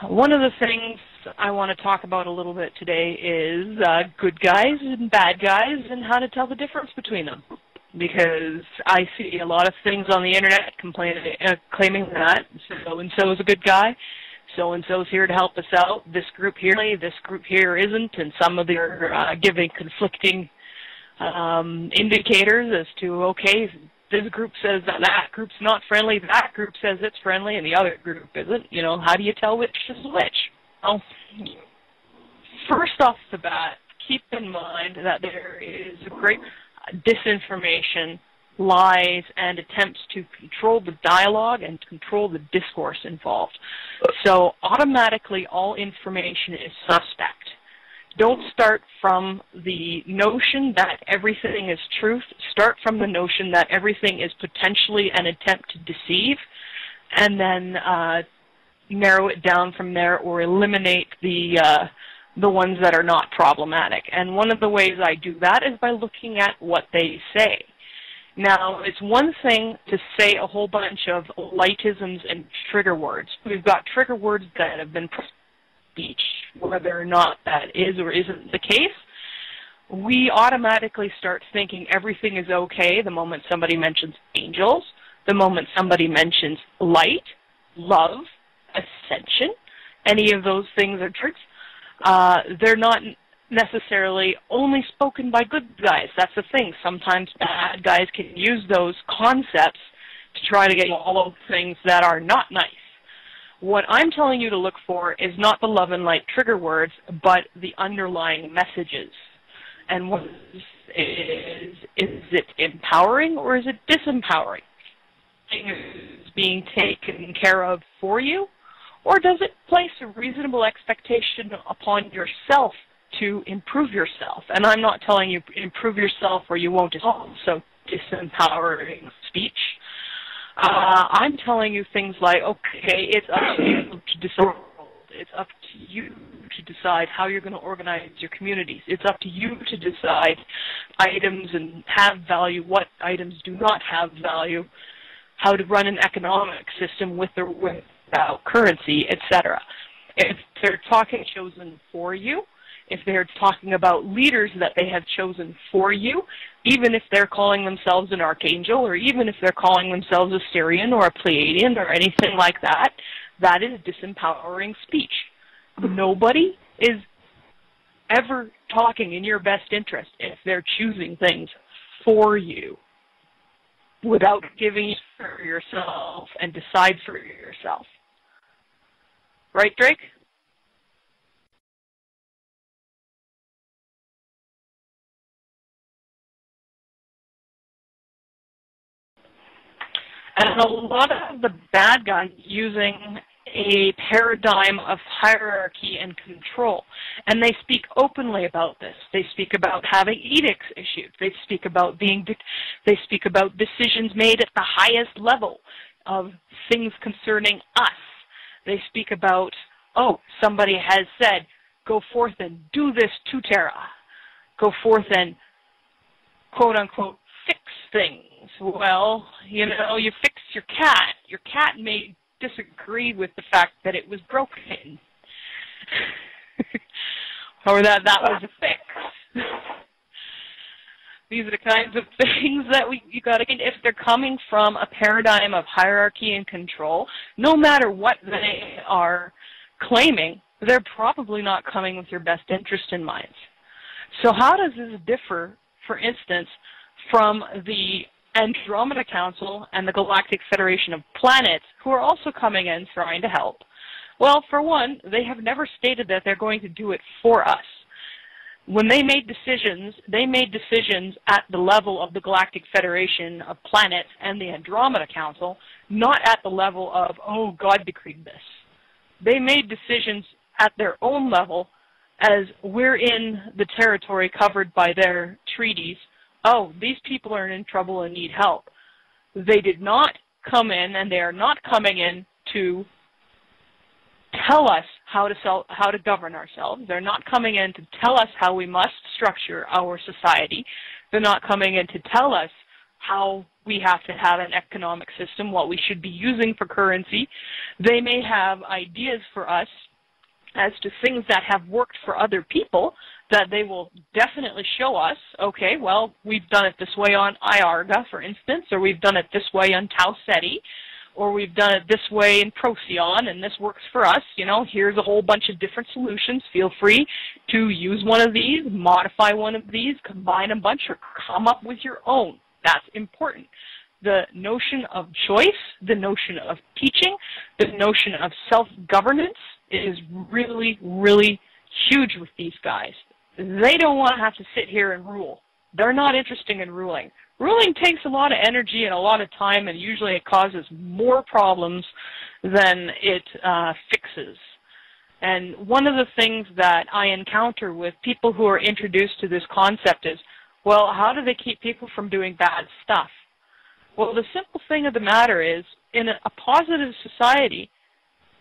One of the things I want to talk about a little bit today is good guys and bad guys and how to tell the difference between them. Because I see a lot of things on the internet claiming that so-and-so is a good guy, so-and-so is here to help us out, this group here isn't, and some of them are giving conflicting indicators as to, okay, this group says that group's not friendly, that group says it's friendly, and the other group isn't. You know, how do you tell which is which? Well, first off the bat, keep in mind that there is a great disinformation, lies, and attempts to control the dialogue and control the discourse involved. So automatically all information is suspect. Don't start from the notion that everything is truth. Start from the notion that everything is potentially an attempt to deceive, and then narrow it down from there, or eliminate the ones that are not problematic. And one of the ways I do that is by looking at what they say. Now, it's one thing to say a whole bunch of lightisms and trigger words. We've got trigger words that have been speech, whether or not that is or isn't the case. We automatically start thinking everything is okay the moment somebody mentions angels, the moment somebody mentions light, love, ascension. Any of those things are tricks. They're not necessarily only spoken by good guys. That's the thing. Sometimes bad guys can use those concepts to try to get you all those things that are not nice. What I'm telling you to look for is not the love and light trigger words, but the underlying messages. And what is it empowering or is it disempowering? Is being taken care of for you? Or does it place a reasonable expectation upon yourself to improve yourself? And I'm not telling you improve yourself or you won't. It's also disempowering speech. I'm telling you things like, okay, it's up to you to decide. It's up to you to decide how you're going to organize your communities. It's up to you to decide items and have value, what items do not have value, how to run an economic system with or without currency, etc. If they're talking chosen for you, if they're talking about leaders that they have chosen for you, even if they're calling themselves an archangel, or even if they're calling themselves a Syrian or a Pleiadian or anything like that, that is disempowering speech. Nobody is ever talking in your best interest if they're choosing things for you without giving you for yourself and decide for yourself. Right, Drake? And a lot of the bad guys using a paradigm of hierarchy and control. And they speak openly about this. They speak about having edicts issued. They speak about decisions made at the highest level of things concerning us. They speak about, oh, somebody has said, go forth and do this to Terra. Go forth and, quote unquote, fix things. Well, you know, you fix your cat. Your cat may disagree with the fact that it was broken. Or that was a fix. These are the kinds of things that you got to get. If they're coming from a paradigm of hierarchy and control, no matter what they are claiming, they're probably not coming with your best interest in mind. So how does this differ, for instance, from the Andromeda Council and the Galactic Federation of Planets, who are also coming in trying to help? Well, for one, they have never stated that they're going to do it for us. When they made decisions at the level of the Galactic Federation of Planets and the Andromeda Council, not at the level of, oh, God decreed this. They made decisions at their own level as we're in the territory covered by their treaties. Oh, these people are in trouble and need help. They did not come in, and they are not coming in to tell us how to govern ourselves. They're not coming in to tell us how we must structure our society. They're not coming in to tell us how we have to have an economic system, what we should be using for currency. They may have ideas for us as to things that have worked for other people, that they will definitely show us, okay, well, we've done it this way on IARGA, for instance, or we've done it this way on Tau Ceti, or we've done it this way in Procyon, and this works for us. You know, here's a whole bunch of different solutions. Feel free to use one of these, modify one of these, combine a bunch, or come up with your own. That's important. The notion of choice, the notion of teaching, the notion of self-governance is really, really huge with these guys. They don't want to have to sit here and rule. They're not interested in ruling. Ruling takes a lot of energy and a lot of time, and usually it causes more problems than it fixes. And one of the things that I encounter with people who are introduced to this concept is, well, how do they keep people from doing bad stuff? Well, the simple thing of the matter is, in a positive society,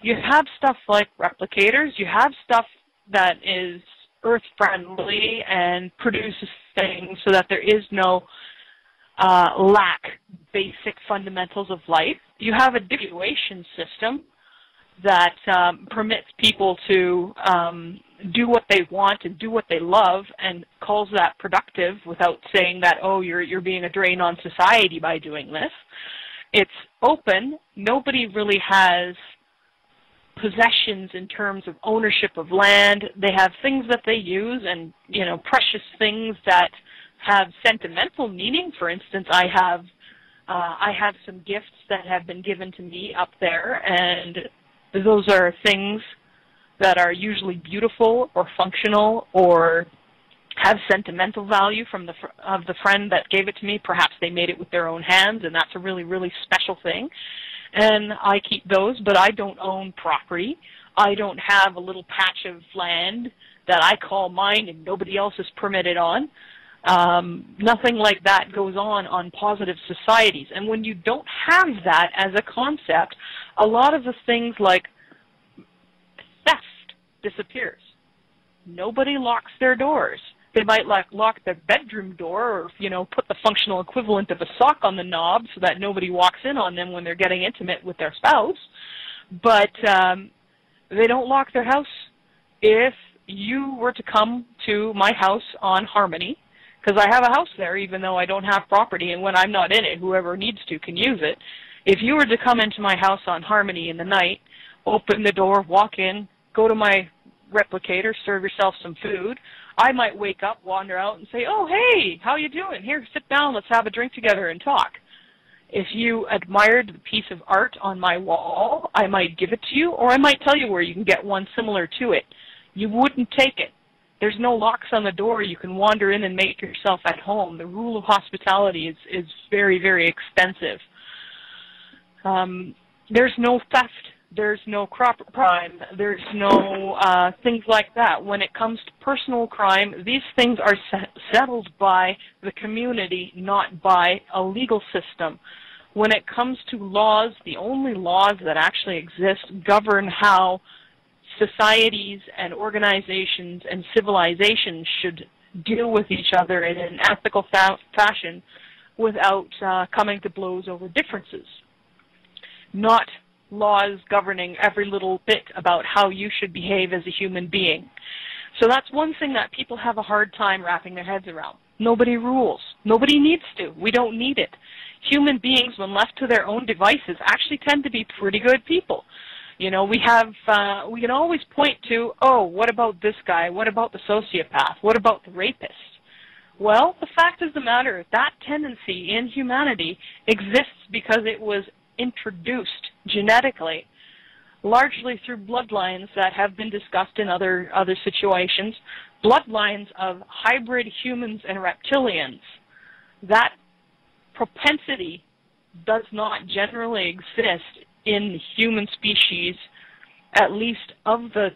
you have stuff like replicators, you have stuff that is earth-friendly and produces things so that there is no lack basic fundamentals of life. You have a distribution system that permits people to do what they want and do what they love and calls that productive without saying that, oh, you're being a drain on society by doing this. It's open. Nobody really has possessions in terms of ownership of land. They have things that they use and, you know, precious things that have sentimental meaning. For instance, I have some gifts that have been given to me up there, and those are things that are usually beautiful or functional or have sentimental value from the friend that gave it to me. Perhaps they made it with their own hands, and that's a really, really special thing. And I keep those, but I don't own property. I don't have a little patch of land that I call mine and nobody else is permitted on. Nothing like that goes on positive societies. And when you don't have that as a concept, a lot of the things like theft disappears. Nobody locks their doors. They might lock their bedroom door or, you know, put the functional equivalent of a sock on the knob so that nobody walks in on them when they're getting intimate with their spouse. But they don't lock their house. If you were to come to my house on Hammadi, because I have a house there even though I don't have property, and when I'm not in it, whoever needs to can use it. If you were to come into my house on Hammadi in the night, open the door, walk in, go to my replicator, serve yourself some food, I might wake up, wander out, and say, oh, hey, how you doing? Here, sit down, let's have a drink together and talk. If you admired the piece of art on my wall, I might give it to you, or I might tell you where you can get one similar to it. You wouldn't take it. There's no locks on the door. You can wander in and make yourself at home. The rule of hospitality is very, very expensive. There's no theft. There's no crime. There's no things like that. When it comes to personal crime, these things are settled by the community, not by a legal system. When it comes to laws, the only laws that actually exist govern how societies and organizations and civilizations should deal with each other in an ethical fashion without coming to blows over differences. Not laws governing every little bit about how you should behave as a human being. So that's one thing that people have a hard time wrapping their heads around. Nobody rules. Nobody needs to. We don't need it. Human beings, when left to their own devices, actually tend to be pretty good people. You know, we can always point to, oh, what about this guy? What about the sociopath? What about the rapist? Well, the fact of the matter is that tendency in humanity exists because it was introduced genetically, largely through bloodlines that have been discussed in other situations, bloodlines of hybrid humans and reptilians. That propensity does not generally exist in the human species, at least of the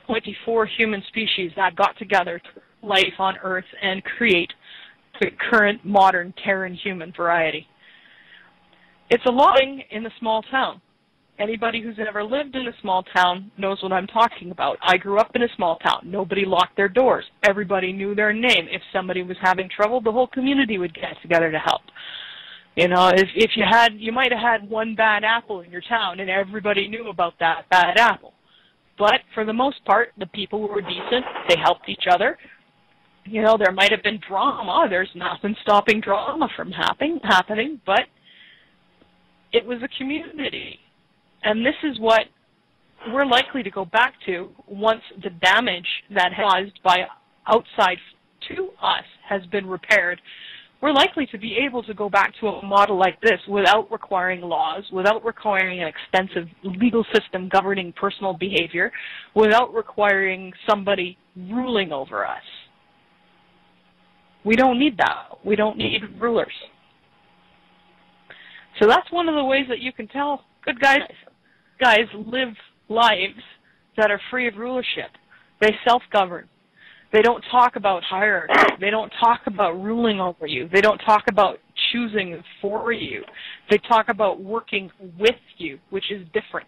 24 human species that got together to life on Earth and create the current modern Terran human variety. It's a lot in the small town. Anybody who's ever lived in a small town knows what I'm talking about. I grew up in a small town. Nobody locked their doors. Everybody knew their name. If somebody was having trouble, the whole community would get together to help. You know, if you might have had one bad apple in your town, and everybody knew about that bad apple. But for the most part, the people were decent. They helped each other. You know, there might have been drama. There's nothing stopping drama from happening, but it was a community. And this is what we're likely to go back to once the damage that caused by outside to us has been repaired. We're likely to be able to go back to a model like this without requiring laws, without requiring an extensive legal system governing personal behavior, without requiring somebody ruling over us. We don't need that. We don't need rulers. So that's one of the ways that you can tell good guys live lives that are free of rulership. They self-govern. They don't talk about hierarchy. They don't talk about ruling over you. They don't talk about choosing for you. They talk about working with you, which is different.